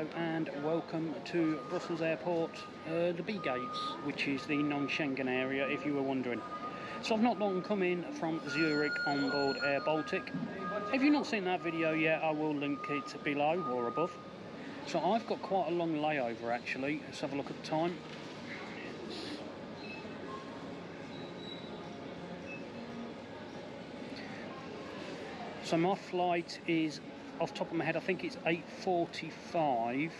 Hello and welcome to Brussels Airport, the B gates, which is the non-Schengen area if you were wondering. So I've not long come in from Zurich on board Air Baltic. If you've not seen that video yet, I will link it below or above. So I've got quite a long layover actually. Let's have a look at the time. So my flight is, off the top of my head, I think it's 8:45,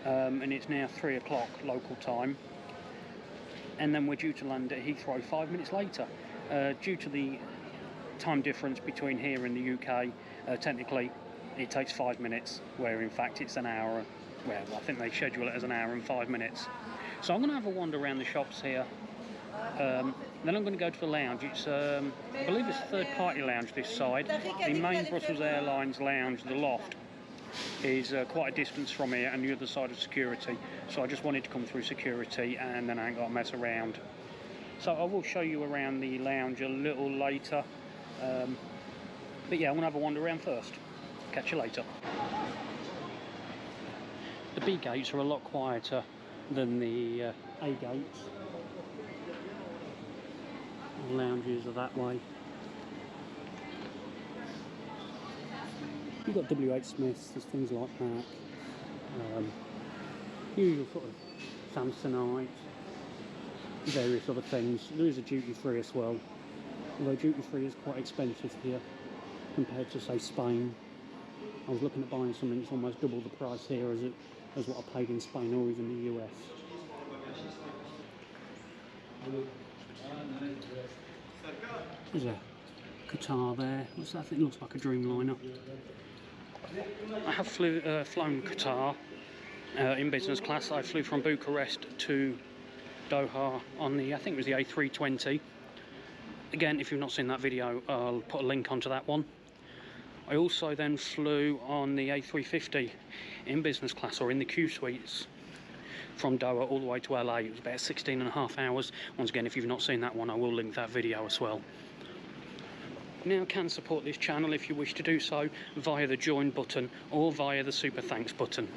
and it's now 3 o'clock local time. And then we're due to land at Heathrow 5 minutes later. Due to the time difference between here and the UK, technically it takes 5 minutes, where in fact it's an hour. Well, I think they schedule it as an hour and 5 minutes. So I'm going to have a wander around the shops here. Then I'm going to go to the lounge. It's, I believe it's a third-party lounge this side. The main Brussels Airlines lounge, the loft, is quite a distance from here and the other side of security. So I just wanted to come through security and then I ain't got to mess around. So I will show you around the lounge a little later. But yeah, I'm going to have a wander around first. Catch you later. The B gates are a lot quieter than the A gates. The lounges are that way. You've got W.H. Smiths, there's things like that. Usual sort of Samsonite, various other things. There is a duty free as well, although duty free is quite expensive here compared to say Spain. I was looking at buying something that's almost double the price here as what I paid in Spain or even the US. There's a Qatar there. What's that thing? Looks like a Dreamliner. I have flown Qatar in business class. I flew from Bucharest to Doha on the, I think it was the A320. Again, if you've not seen that video, I'll put a link onto that one. I also then flew on the A350 in business class, or in the Q suites, from Doha all the way to LA. It was about 16.5 hours. Once again, if you've not seen that one, I will link that video as well. Now, can support this channel if you wish to do so via the join button or via the super thanks button.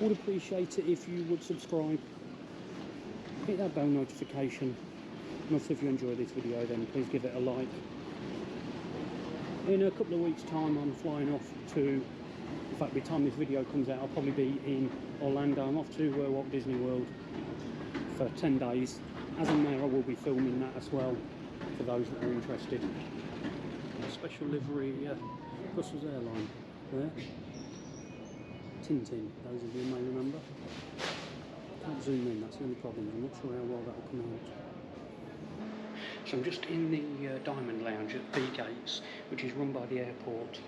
Would appreciate it if you would subscribe, hit that bell notification, and also if you enjoy this video then please give it a like. In a couple of weeks time I'm flying off to, in fact by the time this video comes out I'll probably be in Orlando. I'm off to Walt Disney World for 10 days. As I'm there I will be filming that as well for those that are interested. A special livery Brussels Airlines there. Tintin, those of you may remember. Can't zoom in, that's the only problem. I'm not sure how well that will come out. So I'm just in the Diamond Lounge at B Gates, which is run by the airport.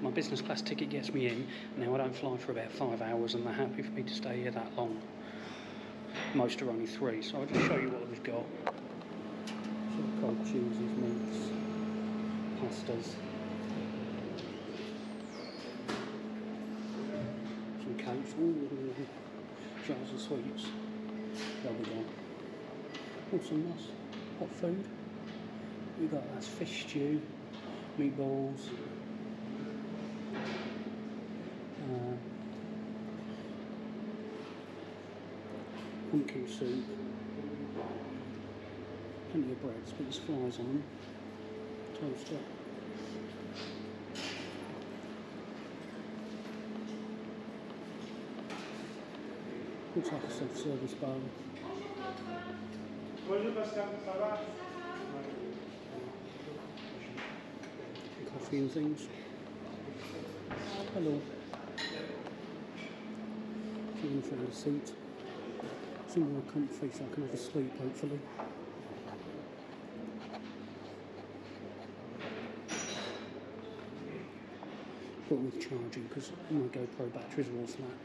My business class ticket gets me in. Now I don't fly for about 5 hours and they're happy for me to stay here that long. Most are only 3, so I'll just show you what we've got. Some cold cheeses, meats, pastas, some cakes, ooh, jars of sweets. There we go. Oh, some nice hot food. We've got that's fish stew, meatballs, pumpkin soup, plenty of breads, but there's flies on them. Toaster. Looks like a self-service bar. Coffee and things. Hello. If you want to find a seat. Somewhere comfy so I can have a sleep hopefully. But with charging because my GoPro batteries are all flat.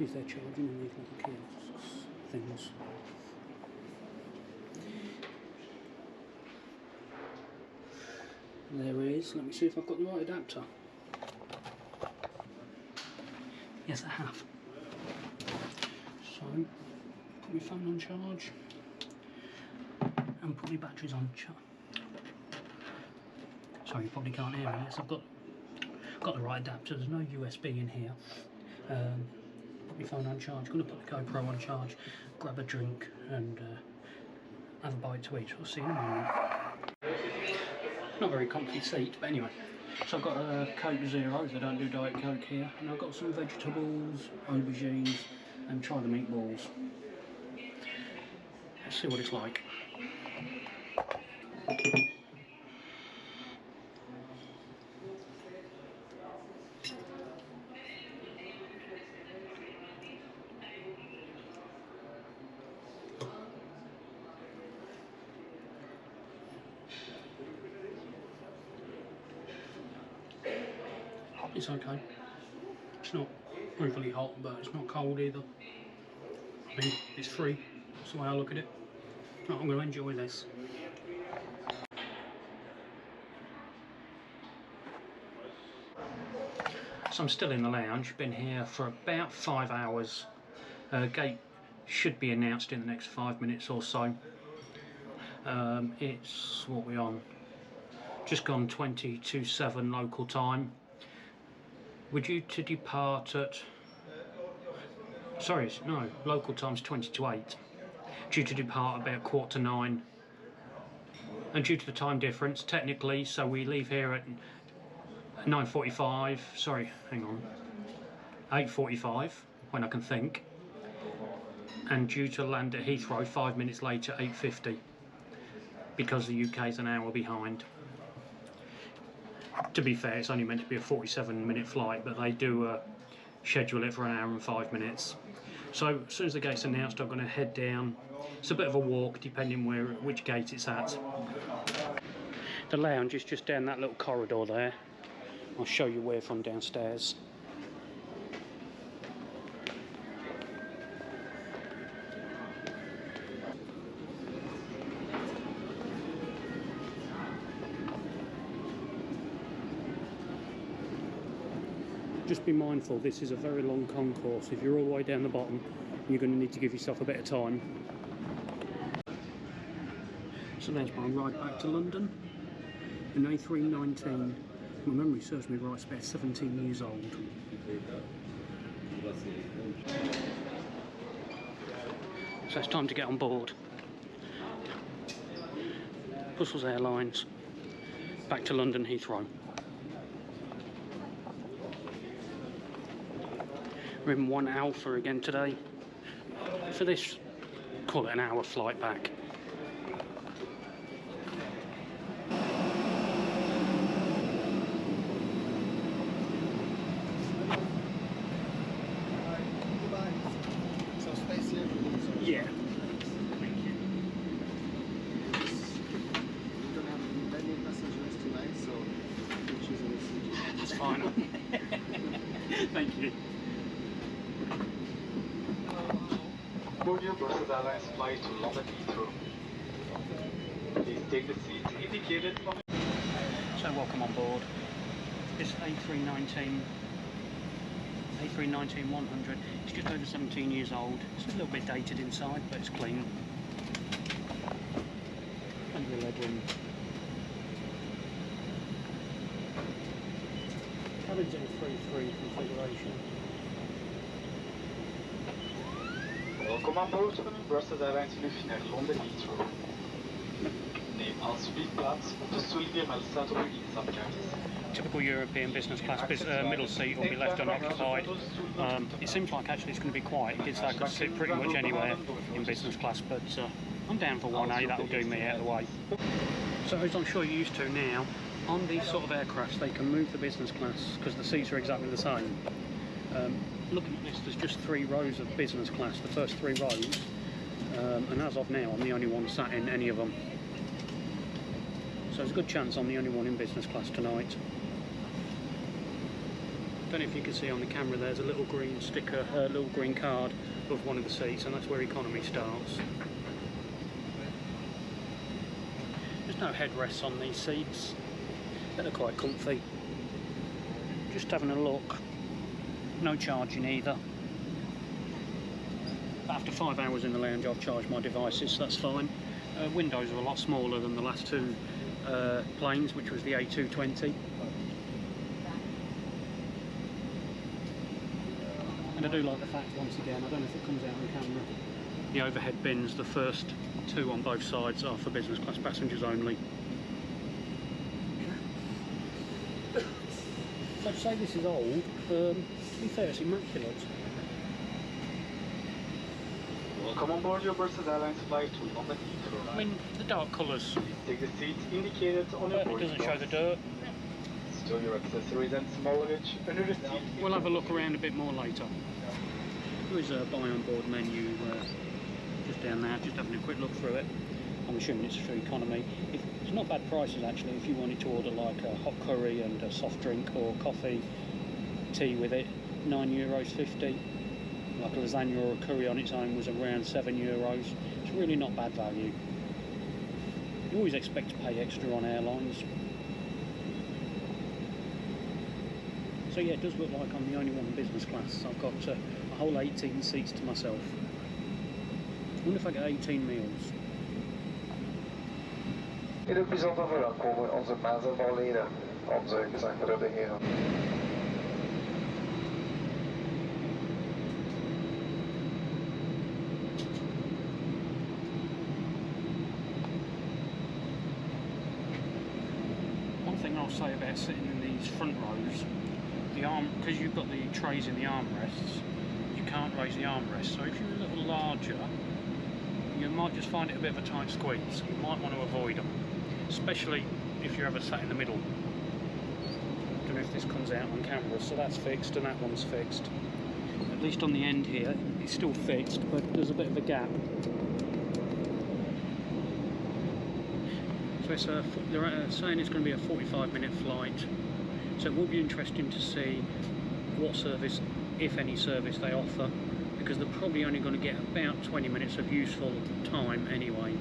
Is there charging in these little kiosks things? There is. Let me see if I've got the right adapter. Yes, I have. So, put my phone on charge and put my batteries on charge. Sorry, you probably can't hear me. Yes, I've got the right adapter. There's no USB in here. Put my phone on charge. Going to put the GoPro on charge, grab a drink, and have a bite to eat. We'll see in a moment. Not very comfy seat, but anyway. So I've got a Coke Zero. They don't do Diet Coke here, and I've got some vegetables, aubergines, and try the meatballs. Let's see what it's like. It's okay. It's not overly hot, but it's not cold either. I mean, it's free. That's the way I look at it. I'm going to enjoy this. So I'm still in the lounge. Been here for about 5 hours. Gate should be announced in the next 5 minutes or so. It's what we're on. Just gone 20 to 7 local time. We're due to depart at... Sorry, no, local time's 20 to 8. Due to depart about 8:45. And due to the time difference, technically, so we leave here at 9:45, sorry, hang on, 8:45, when I can think. And due to land at Heathrow 5 minutes later, 8:50, because the UK's an hour behind. To be fair, it's only meant to be a 47-minute flight, but they do schedule it for an hour and 5 minutes. So as soon as the gate's announced, I'm going to head down. It's a bit of a walk, depending which gate it's at. The lounge is just down that little corridor there. I'll show you where from downstairs. Just be mindful, this is a very long concourse. If you're all the way down the bottom, you're going to need to give yourself a bit of time. So there's my ride back to London. An A319. My memory serves me right, it's about 17 years old. So it's time to get on board. Brussels Airlines, back to London Heathrow. We're in 1 Alpha again today. For this, call it an hour flight back. Yeah. Thank you. We don't have many passengers tonight, so we'll choose a seat. That's fine. Thank you. Board your Brussels Airlines flight to London Heathrow. Please take the seats indicated for... So welcome on board. This A319 100. It's just over 17 years old. It's a little bit dated inside, but it's clean. Plenty of legroom. Cabin's in 3-3 configuration. Welkom aan boord van Brussels Airlines vlucht naar Londen Heathrow. Neem alsjeblieft plaats op de stoel die er staat op uw instapkaart. Typical European business class, middle seat will be left unoccupied. It seems like actually it's going to be quiet because I could sit pretty much anywhere in business class, but I'm down for 1A, that'll do me out of the way. So as I'm sure you're used to now, on these sort of aircrafts they can move the business class because the seats are exactly the same. Looking at this, there's just 3 rows of business class, the first 3 rows, and as of now I'm the only one sat in any of them. So there's a good chance I'm the only one in business class tonight. Don't know if you can see on the camera there's a little green sticker, a little green card above one of the seats, and that's where economy starts. There's no headrests on these seats, they're quite comfy. Just having a look, no charging either. After 5 hours in the lounge I've charged my devices, so that's fine. Windows are a lot smaller than the last 2 planes, which was the A220. And I do like the fact, once again, I don't know if it comes out on camera, the overhead bins, the first two on both sides are for business class passengers only. So to say this is old, to be fair, it's immaculate. Welcome on board your Brussels Airlines flight to London Heathrow. I mean, the dark colours, Take the seats indicated on your but it boarding doesn't show pass. the dirt. Store your accessories and small luggage under the seat. We'll have a look around a bit more later. There is a buy on board menu just down there, just having a quick look through it. I'm assuming it's for economy. It's not bad prices actually if you wanted to order like a hot curry and a soft drink or coffee, tea with it, €9.50. Like a lasagna or a curry on its own was around €7. It's really not bad value. You always expect to pay extra on airlines. So yeah, it does look like I'm the only one in business class. I've got a whole 18 seats to myself. I wonder if I get 18 meals. Ieder bijzonder verwelkomen onze mazelbouwleden, onze gezagvoerde heren. One thing I'll say about sitting in these front rows, the arm, because you've got the trays in the armrests, you can't raise the armrests. So if you're a little larger, you might just find it a bit of a tight squeeze. You might want to avoid them, especially if you're ever sat in the middle. Don't know if this comes out on camera. So that's fixed and that one's fixed. At least on the end here, it's still fixed, but there's a bit of a gap. So it's they're saying it's going to be a 45-minute flight. So it will be interesting to see what service, if any service, they offer, because they're probably only going to get about 20 minutes of useful time anyway.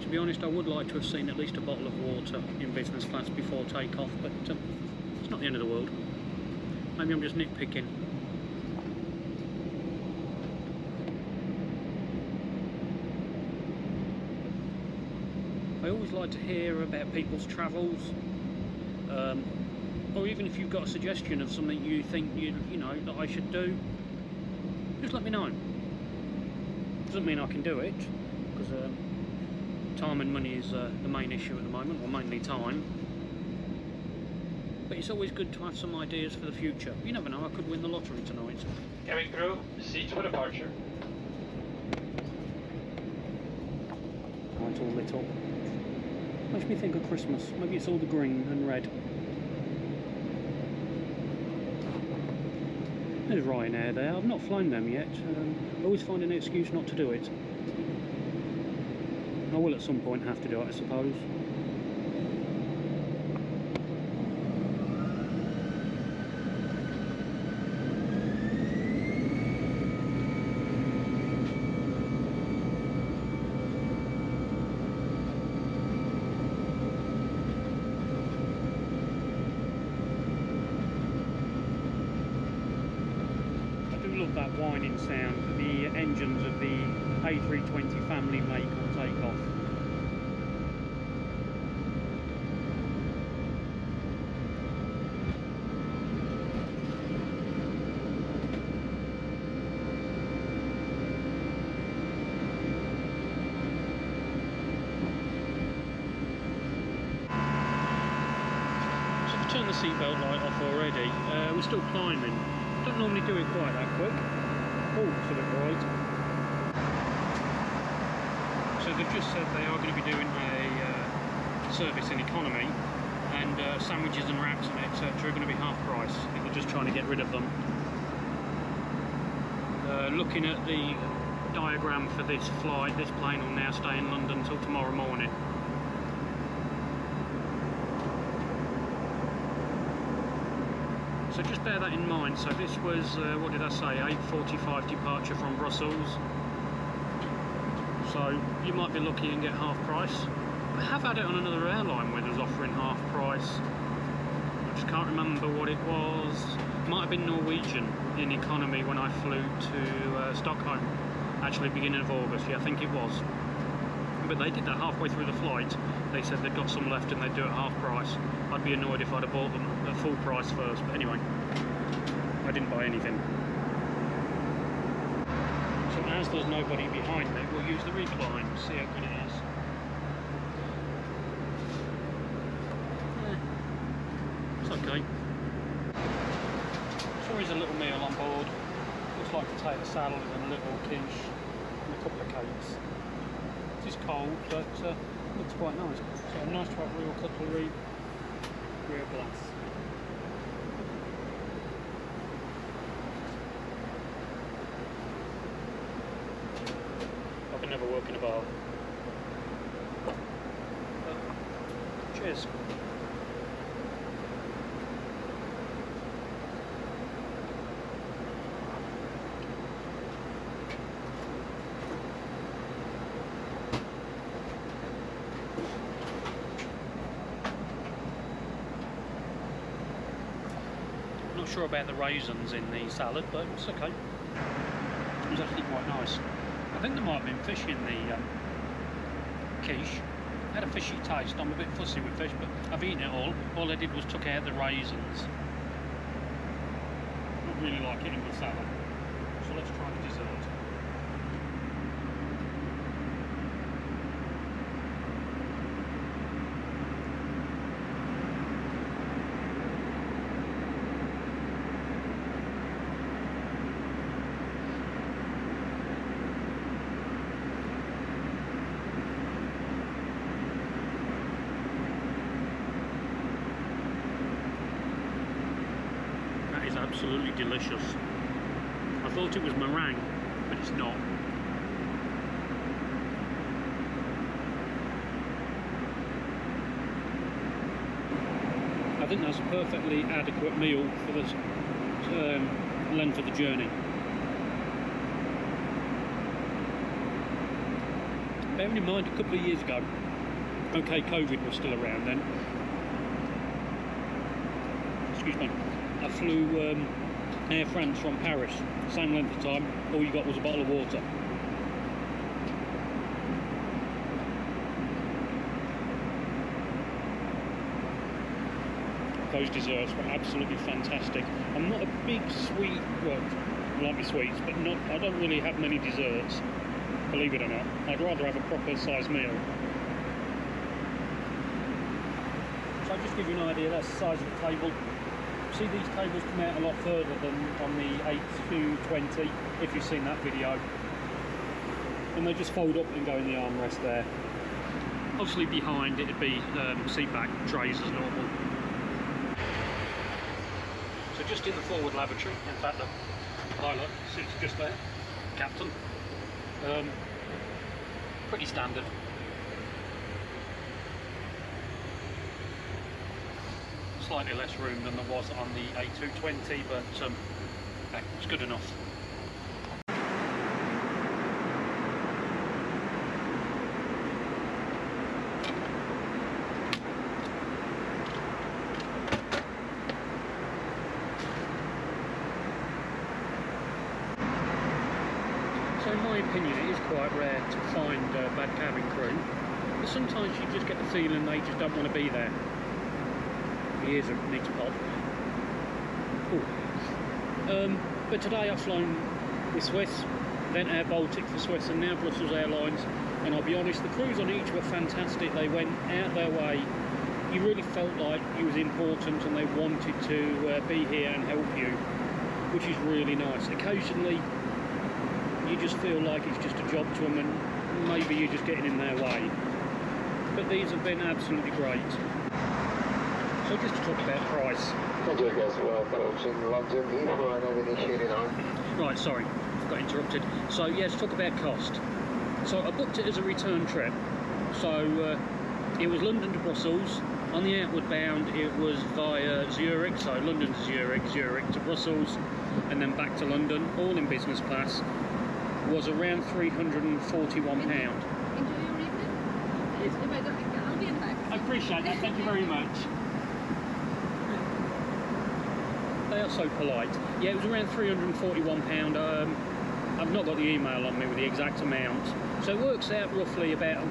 To be honest, I would like to have seen at least a bottle of water in business class before takeoff, but it's not the end of the world. Maybe I'm just nitpicking. I always like to hear about people's travels, or even if you've got a suggestion of something you think you know that I should do, just let me know. Doesn't mean I can do it, because time and money is the main issue at the moment, or mainly time. But it's always good to have some ideas for the future. You never know, I could win the lottery tonight. Cabin crew, seats for departure. Light all lit up. Makes me think of Christmas. Maybe it's all the green and red. There's Ryanair there. I've not flown them yet. I always find an excuse not to do it. I will at some point have to do it, I suppose. That whining sound, the engines of the A320 family make on takeoff. So I've turned the seatbelt light off already. We're still climbing. Don't normally do it quite that quick. Oh, it's a bit bright. So they've just said they are going to be doing a service in economy, and sandwiches and wraps and etc. are going to be half price. I think they're just trying to get rid of them. Looking at the diagram for this flight, this plane will now stay in London until tomorrow morning. So just bear that in mind. So this was, what did I say, 8:45 departure from Brussels. So you might be lucky and get half price. I have had it on another airline where they was offering half price. I just can't remember what it was. It might have been Norwegian in economy when I flew to Stockholm. Actually, beginning of August, yeah, I think it was. but they did that halfway through the flight. They said they'd got some left and they'd do it at half price. I'd be annoyed if I'd have bought them at full price first, but anyway, I didn't buy anything. So as there's nobody behind me, we'll use the recline, see how good it is. It's okay. So there's a little meal on board. Looks like a potato salad and a little quiche and a couple of cakes. It is cold, but looks quite nice. So nice to have real cutlery, real glass. I can never work in a bar. Cheers. Not sure about the raisins in the salad, but it's okay. It was actually quite nice. I think there might have been fish in the quiche. It had a fishy taste. I'm a bit fussy with fish, but I've eaten it all. All I did was took out the raisins. Not really like it in the salad. So let's try the dessert. Absolutely delicious. I thought it was meringue, but it's not. I think that's a perfectly adequate meal for the length of the journey. Bearing in mind, a couple of years ago, okay, COVID was still around then. Excuse me. I flew Air France from Paris, same length of time, all you got was a bottle of water. Those desserts were absolutely fantastic. I'm not a big sweet, well, I like my sweets, but not. I don't really have many desserts, believe it or not. I'd rather have a proper sized meal. So I'll just give you an idea, that's the size of the table. See, these tables come out a lot further than on the 8-220, if you've seen that video. And they just fold up and go in the armrest there. Obviously behind it'd be seat back trays as normal. So just in the forward lavatory, in fact the pilot sits just there, captain. Pretty standard. Slightly less room than there was on the A220, but it's good enough. So in my opinion, it is quite rare to find bad cabin crew, but sometimes you just get the feeling they just don't want to be there. Ears need to pop. But today I've flown with Swiss, then Air Baltic for Swiss, and now Brussels Airlines. And I'll be honest, the crews on each were fantastic. They went out their way. You really felt like you was important, and they wanted to be here and help you, which is really nice. Occasionally, you just feel like it's just a job to them, and maybe you're just getting in their way. But these have been absolutely great. So just to talk about price. Right, sorry, got interrupted. So yeah, let's talk about cost. So I booked it as a return trip. So it was London to Brussels. On the outward bound it was via Zurich, so London to Zurich, Zurich to Brussels, and then back to London, all in business class. Was around £341. Enjoy your evening. I'll be in back. I appreciate that, thank you very much. They are so polite. Yeah, it was around £341. I I've not got the email on me with the exact amount, so it works out roughly about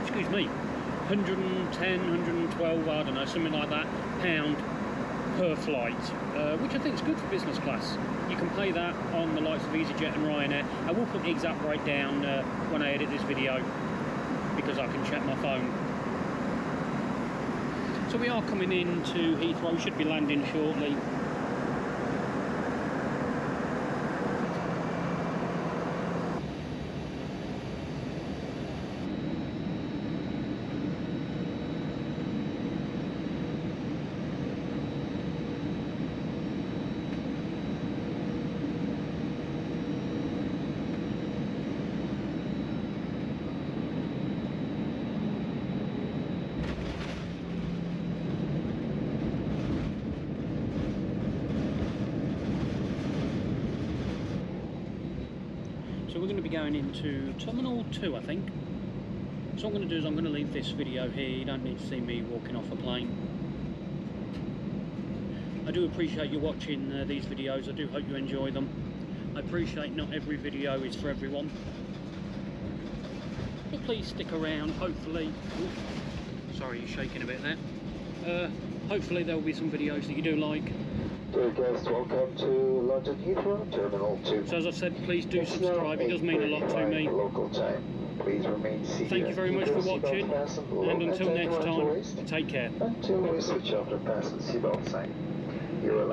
excuse me, 110, 112, I don't know, something like that, pound per flight, which I think is good for business class. You can pay that on the likes of EasyJet and Ryanair. I will put the exact breakdown when I edit this video, because I can check my phone. So we are coming into Heathrow, we should be landing shortly. So we're going to be going into Terminal 2, I think. So what I'm going to do is I'm going to leave this video here. You don't need to see me walking off a plane. I do appreciate you watching these videos. I do hope you enjoy them. I appreciate not every video is for everyone. But please stick around, hopefully. Ooh, sorry, you're shaking a bit there. Hopefully there will be some videos that you do like. Dear guests, welcome to London Heathrow, Terminal 2. So as I've said, please do subscribe, it does mean a lot to me. Local time. Please remain seated. Thank you very much for watching, and until next time, take care. Until we switch off the fasten seatbelt sign. You're